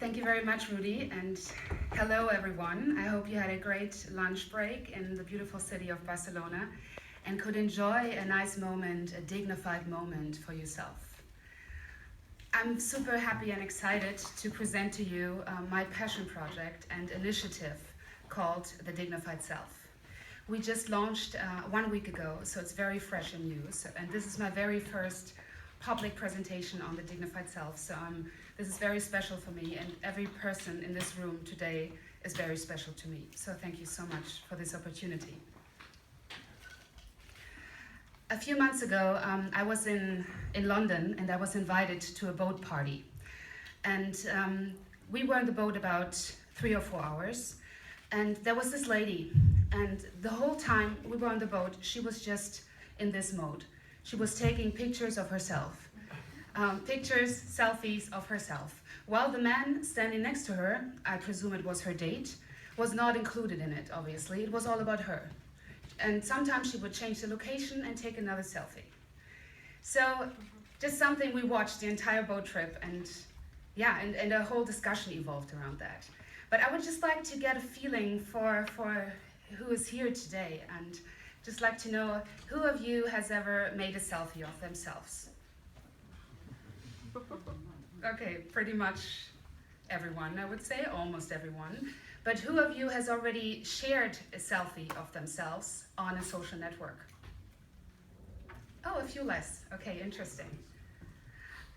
Thank you very much, Rudy, and hello, everyone. I hope you had a great lunch break in the beautiful city of Barcelona and could enjoy a nice moment, a dignified moment for yourself. I'm super happy and excited to present to you my passion project and initiative called the Dignified Self. We just launched 1 week ago, so it's very fresh in news, and this is my very first public presentation on the Dignified Self, so this is very special for me, and every person in this room today is very special to me. So thank you so much for this opportunity. A few months ago, I was in London, and I was invited to a boat party. And we were on the boat about 3 or 4 hours, and there was this lady, and the whole time we were on the boat, she was just in this mode. She was taking pictures of herself. Pictures, selfies of herself. While the man standing next to her, I presume it was her date, was not included in it, obviously. It was all about her. And sometimes she would change the location and take another selfie. So just something we watched the entire boat trip, and yeah, and a whole discussion evolved around that. But I would just like to get a feeling for who is here today, and just like to know who of you has ever made a selfie of themselves? Okay, pretty much everyone, I would say, almost everyone. But who of you has already shared a selfie of themselves on a social network? Oh, a few less. Okay, interesting.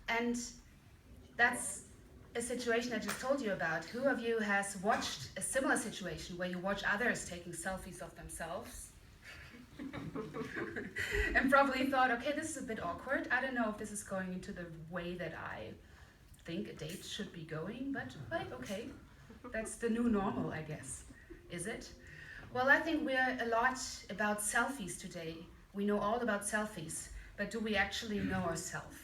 And that's a situation I just told you about. Who of you has watched a similar situation where you watch others taking selfies of themselves? And probably thought, okay, this is a bit awkward. I don't know if this is going into the way that I think a date should be going, but okay, that's the new normal, I guess. Is it? Well, I think we're a lot about selfies today. We know all about selfies, but do we actually know ourselves?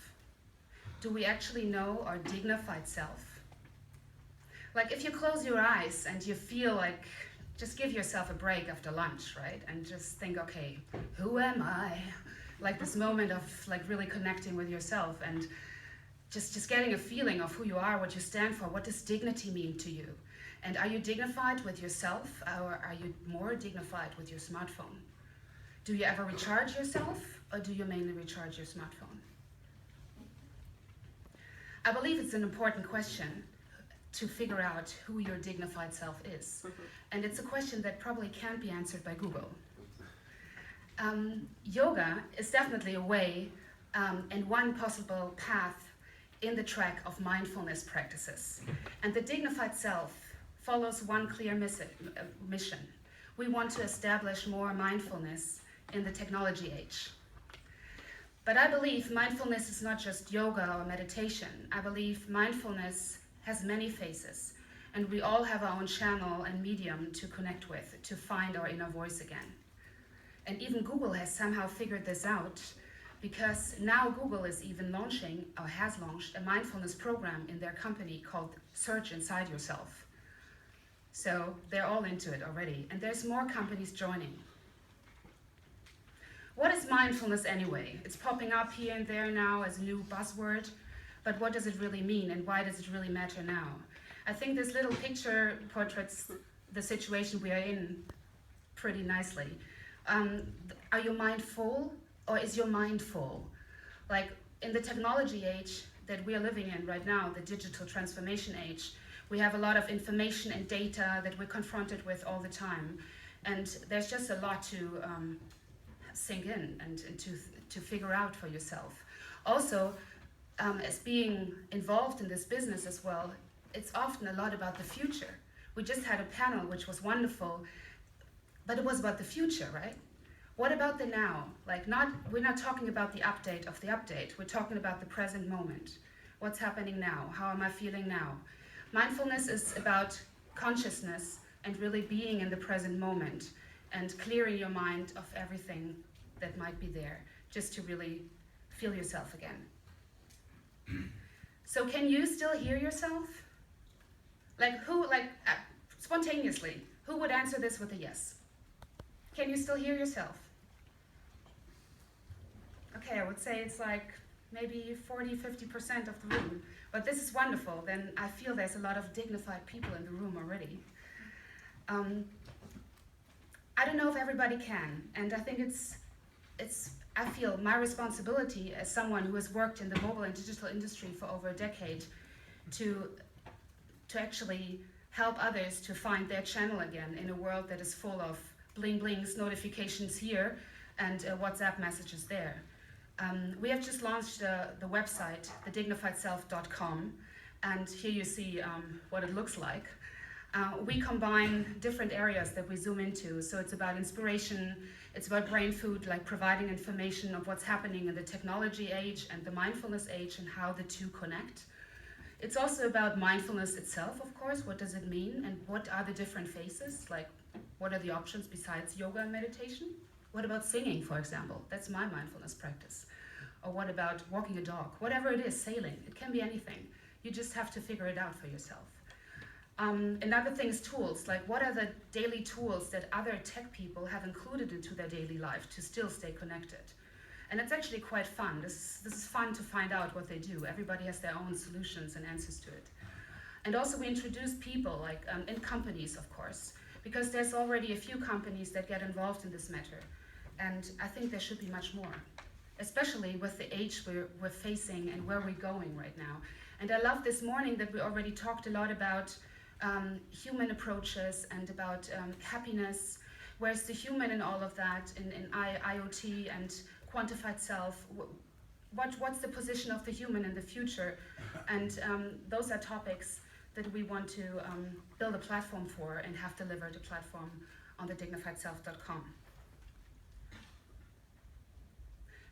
Do we actually know our dignified self? Like if you close your eyes and you feel like, just give yourself a break after lunch, right? And just think, okay, who am I? Like this moment of like really connecting with yourself and just getting a feeling of who you are, what you stand for, what does dignity mean to you? And are you dignified with yourself, or are you more dignified with your smartphone? Do you ever recharge yourself, or do you mainly recharge your smartphone? I believe it's an important question to figure out who your dignified self is. And it's a question that probably can't be answered by Google. Yoga is definitely a way and one possible path in the track of mindfulness practices. And the dignified self follows one clear mission. We want to establish more mindfulness in the technology age. But I believe mindfulness is not just yoga or meditation. I believe mindfulness has many faces, and we all have our own channel and medium to connect with, to find our inner voice again. And even Google has somehow figured this out, because now Google is even launching, or has launched, a mindfulness program in their company called Search Inside Yourself. So they're all into it already, and there's more companies joining. What is mindfulness anyway? It's popping up here and there now as a new buzzword, but what does it really mean, and why does it really matter now? I think this little picture portraits the situation we are in pretty nicely. Are you mindful, or is your mind full? Like in the technology age that we are living in right now, the digital transformation age, we have a lot of information and data that we're confronted with all the time. And there's just a lot to sink in and to figure out for yourself. Also, as being involved in this business as well, it's often a lot about the future. We just had a panel which was wonderful, but it was about the future, right? What about the now? Like we're not talking about the update of the update. We're talking about the present moment. What's happening now? How am I feeling now? Mindfulness is about consciousness and really being in the present moment and clearing your mind of everything that might be there, just to really feel yourself again. So can you still hear yourself? Spontaneously, who would answer this with a yes? Can you still hear yourself? Okay, I would say it's like maybe 40-50% of the room. But this is wonderful. Then I feel there's a lot of dignified people in the room already. I don't know if everybody can, and I think I feel my responsibility as someone who has worked in the mobile and digital industry for over a decade to actually help others to find their channel again in a world that is full of bling blings, notifications here, and WhatsApp messages there. We have just launched the website, thedignifiedself.com, and here you see what it looks like. We combine different areas that we zoom into. So it's about inspiration, it's about brain food, like providing information of what's happening in the technology age and the mindfulness age and how the two connect. It's also about mindfulness itself, of course. What does it mean and what are the different phases? Like, what are the options besides yoga and meditation? What about singing, for example? That's my mindfulness practice. Or what about walking a dog? Whatever it is, sailing. It can be anything. You just have to figure it out for yourself. Another thing is tools, like what are the daily tools that other tech people have included into their daily life to still stay connected? And it's actually quite fun. This is fun to find out what they do. Everybody has their own solutions and answers to it. And also we introduce people, like in companies, of course, because there's already a few companies that get involved in this matter. And I think there should be much more, especially with the age we're facing and where we're going right now. And I love this morning that we already talked a lot about human approaches and about happiness. Where's the human in all of that, in IoT and quantified self? What's the position of the human in the future? And those are topics that we want to build a platform for and have delivered a platform on the dignifiedself.com.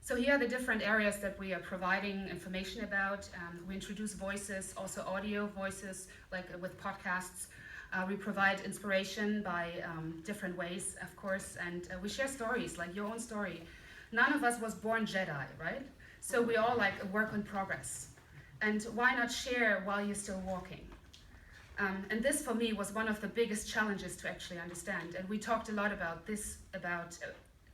So here are the different areas that we are providing information about. We introduce voices, also audio voices, like with podcasts. We provide inspiration by different ways, of course, and we share stories, like your own story. None of us was born Jedi, right? So we all like a work in progress. And why not share while you're still walking? And this for me was one of the biggest challenges to actually understand. And we talked a lot about this, about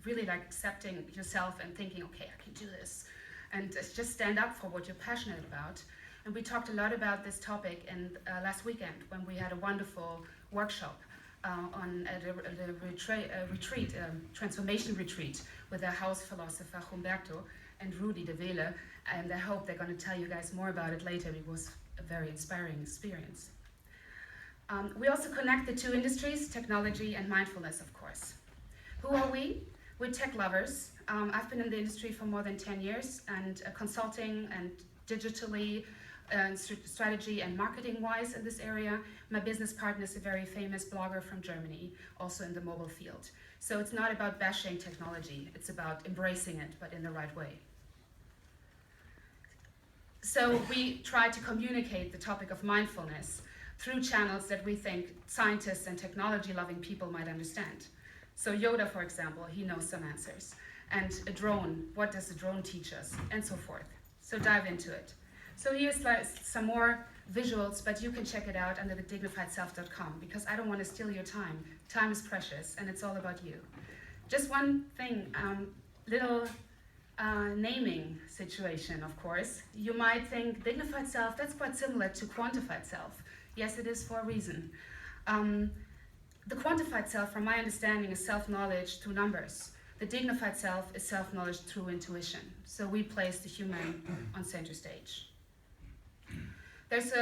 really like accepting yourself and thinking, okay, I can do this. And just stand up for what you're passionate about. And we talked a lot about this topic in last weekend when we had a wonderful workshop on a retreat, transformation retreat with our house philosopher Humberto and Rudy de Vele. And I hope they're going to tell you guys more about it later. It was a very inspiring experience. We also connect the two industries, technology and mindfulness, of course. Who are we? We're tech lovers. I've been in the industry for more than 10 years and consulting and digitally strategy and marketing wise in this area. My business partner is a very famous blogger from Germany, also in the mobile field. So it's not about bashing technology, it's about embracing it, but in the right way. So we try to communicate the topic of mindfulness through channels that we think scientists and technology-loving people might understand. So Yoda, for example, he knows some answers. And a drone, what does a drone teach us? And so forth. So dive into it. So here's like some more visuals, but you can check it out under the dignifiedself.com because I don't want to steal your time. Time is precious and it's all about you. Just one thing, little naming situation, of course. You might think dignified self, that's quite similar to quantified self. Yes, it is for a reason. The quantified self, from my understanding, is self-knowledge through numbers. The dignified self is self-knowledge through intuition. So we place the human on center stage. There's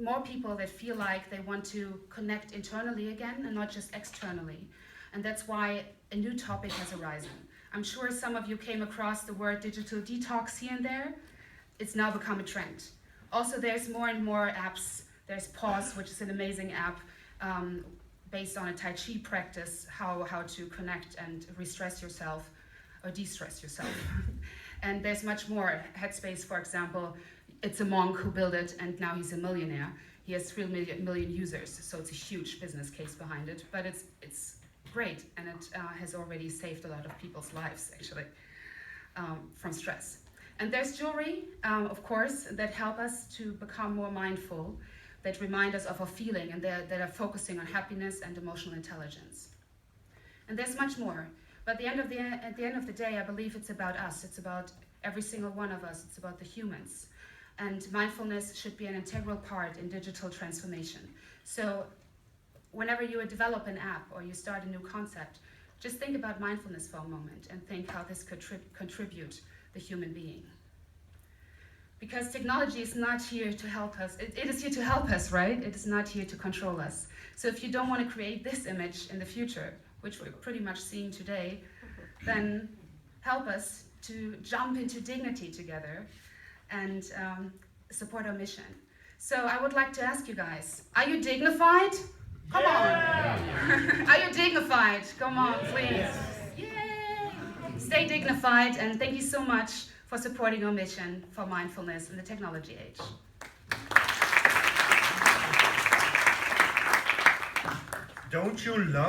more people that feel like they want to connect internally again and not just externally. And that's why a new topic has arisen. I'm sure some of you came across the word digital detox here and there. It's now become a trend. Also, there's more and more apps. There's Pause, which is an amazing app based on a Tai Chi practice, how to connect and re-stress yourself or de-stress yourself. And there's much more. Headspace, for example, it's a monk who built it and now he's a millionaire. He has 3 million users, so it's a huge business case behind it, but it's great and it has already saved a lot of people's lives, actually, from stress. And there's jewelry, of course, that help us to become more mindful, that remind us of our feeling and that are focusing on happiness and emotional intelligence. And there's much more. But at the end of the day, I believe it's about us. It's about every single one of us. It's about the humans. And mindfulness should be an integral part in digital transformation. So whenever you develop an app or you start a new concept, just think about mindfulness for a moment and think how this could contribute the human being. Because technology is not here to help us. It is here to help us, right? It is not here to control us. So if you don't want to create this image in the future, which we're pretty much seeing today, then help us to jump into dignity together and support our mission. So I would like to ask you guys, are you dignified? Come on. Are you dignified? Come on, please. Yay! Stay dignified, and thank you so much for supporting our mission for mindfulness in the technology age. Don't you love